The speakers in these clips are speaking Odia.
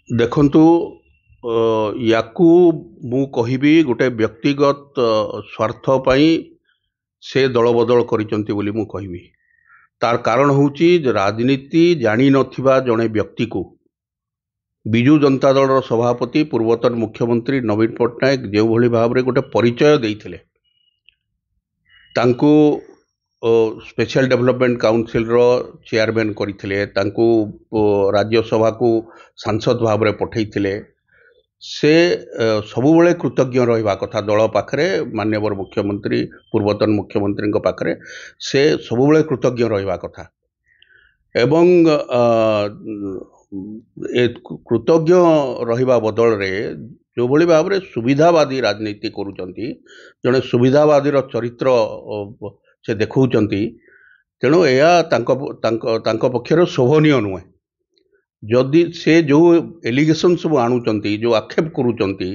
ଦେଖନ୍ତୁ ୟାକୁ ମୁଁ କହିବି ଗୋଟେ ବ୍ୟକ୍ତିଗତ ସ୍ୱାର୍ଥ ପାଇଁ ସେ ଦଳ ବଦଳ କରିଛନ୍ତି ବୋଲି ମୁଁ କହିବି। ତାର କାରଣ ହେଉଛି ଯେ ରାଜନୀତି ଜାଣିନଥିବା ଜଣେ ବ୍ୟକ୍ତିକୁ ବିଜୁ ଜନତା ଦଳର ସଭାପତି ପୂର୍ବତନ ମୁଖ୍ୟମନ୍ତ୍ରୀ ନବୀନ ପଟ୍ଟନାୟକ ଯେଉଁଭଳି ଭାବରେ ଗୋଟେ ପରିଚୟ ଦେଇଥିଲେ, ତାଙ୍କୁ ସ୍ପେଶାଲ ଡେଭଲପମେଣ୍ଟ କାଉନସିଲର ଚେୟାରମ୍ୟାନ୍ କରିଥିଲେ, ତାଙ୍କୁ ରାଜ୍ୟସଭାକୁ ସାଂସଦ ଭାବରେ ପଠାଇଥିଲେ। ସେ ସବୁବେଳେ କୃତଜ୍ଞ ରହିବା କଥା ଦଳ ପାଖରେ, ମାନ୍ୟବର ମୁଖ୍ୟମନ୍ତ୍ରୀ ପୂର୍ବତନ ମୁଖ୍ୟମନ୍ତ୍ରୀଙ୍କ ପାଖରେ ସେ ସବୁବେଳେ କୃତଜ୍ଞ ରହିବା କଥା। ଏବଂ ଏ କୃତଜ୍ଞ ରହିବା ବଦଳରେ ଯେଉଁଭଳି ଭାବରେ ସୁବିଧାବାଦୀ ରାଜନୀତି କରୁଛନ୍ତି, ଜଣେ ସୁବିଧାବାଦୀର ଚରିତ୍ର ସେ ଦେଖାଉଛନ୍ତି, ତେଣୁ ଏହା ତାଙ୍କ ପକ୍ଷରେ ଶୋଭନୀୟ ନୁହେଁ। ଯଦି ସେ ଯେଉଁ ଏଲିଗେସନ୍ ସବୁ ଆଣୁଛନ୍ତି, ଯେଉଁ ଆକ୍ଷେପ କରୁଛନ୍ତି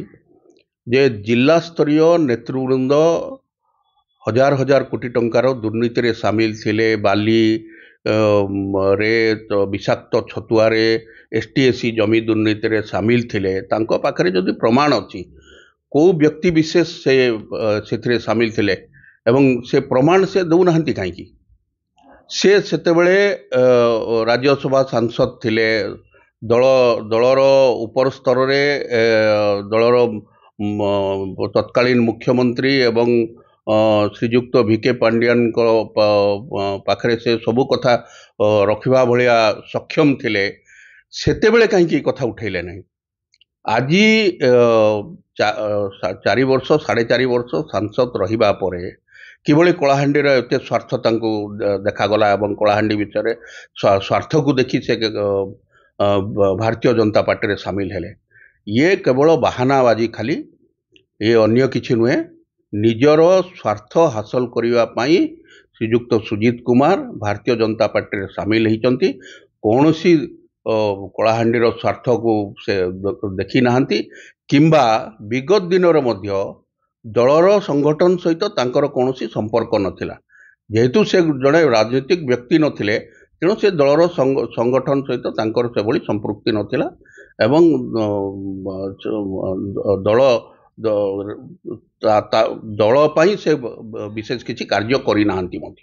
ଯେ ଜିଲ୍ଲା ସ୍ତରୀୟ ନେତୃବୃନ୍ଦ ହଜାର ହଜାର କୋଟି ଟଙ୍କାର ଦୁର୍ନୀତିରେ ସାମିଲ ଥିଲେ, ବାଲି ରେ ବିଷାକ୍ତ ଛତୁଆରେ STSC ଜମି ଦୁର୍ନୀତିରେ ସାମିଲ ଥିଲେ, ତାଙ୍କ ପାଖରେ ଯଦି ପ୍ରମାଣ ଅଛି କେଉଁ ବ୍ୟକ୍ତି ବିଶେଷ ସେଥିରେ ସାମିଲ ଥିଲେ ଏବଂ ସେ ପ୍ରମାଣ ସେ ଦେଉନାହାନ୍ତି କାହିଁକି? ସେ ସେତେବେଳେ ରାଜ୍ୟସଭା ସାଂସଦ ଥିଲେ, ଦଳର ଉପର ସ୍ତରରେ ଦଳର ତତ୍କାଳୀନ ମୁଖ୍ୟମନ୍ତ୍ରୀ ଏବଂ ଶ୍ରୀଯୁକ୍ତ VK ପାଣ୍ଡିଆନଙ୍କ ପାଖରେ ସେ ସବୁ କଥା ରଖିବା ଭଳିଆ ସକ୍ଷମ ଥିଲେ। ସେତେବେଳେ କାହିଁକି କଥା ଉଠେଇଲେ ନାହିଁ? ଆଜି 4 ବର୍ଷ 4.5 ବର୍ଷ ସାଂସଦ ରହିବା ପରେ କିଭଳି କଳାହାଣ୍ଡିର ଏତେ ସ୍ୱାର୍ଥ ତାଙ୍କୁ ଦେଖାଗଲା ଏବଂ କଳାହାଣ୍ଡି ବିଷୟରେ ସ୍ୱାର୍ଥକୁ ଦେଖି ସେ ଭାରତୀୟ ଜନତା ପାର୍ଟିରେ ସାମିଲ ହେଲେ। ଇଏ କେବଳ ବାହାନାବାଜି, ଖାଲି ଏ ଅନ୍ୟ କିଛି ନୁହେଁ। ନିଜର ସ୍ୱାର୍ଥ ହାସଲ କରିବା ପାଇଁ ଶ୍ରୀଯୁକ୍ତ ସୁଜିତ କୁମାର ଭାରତୀୟ ଜନତା ପାର୍ଟିରେ ସାମିଲ ହେଇଛନ୍ତି। କୌଣସି କଳାହାଣ୍ଡିର ସ୍ୱାର୍ଥକୁ ସେ ଦେଖି ନାହାନ୍ତି କିମ୍ବା ବିଗତ ଦିନରେ ମଧ୍ୟ ଦଳର ସଂଗଠନ ସହିତ ତାଙ୍କର କୌଣସି ସମ୍ପର୍କ ନଥିଲା। ଯେହେତୁ ସେ ଜଣେ ରାଜନୈତିକ ବ୍ୟକ୍ତି ନଥିଲେ, ତେଣୁ ସେ ଦଳର ସଂଗଠନ ସହିତ ତାଙ୍କର ସେଭଳି ସମ୍ପୃକ୍ତି ନଥିଲା ଏବଂ ଦଳ ପାଇଁ ସେ ବିଶେଷ କିଛି କାର୍ଯ୍ୟ କରିନାହାନ୍ତି ମଧ୍ୟ।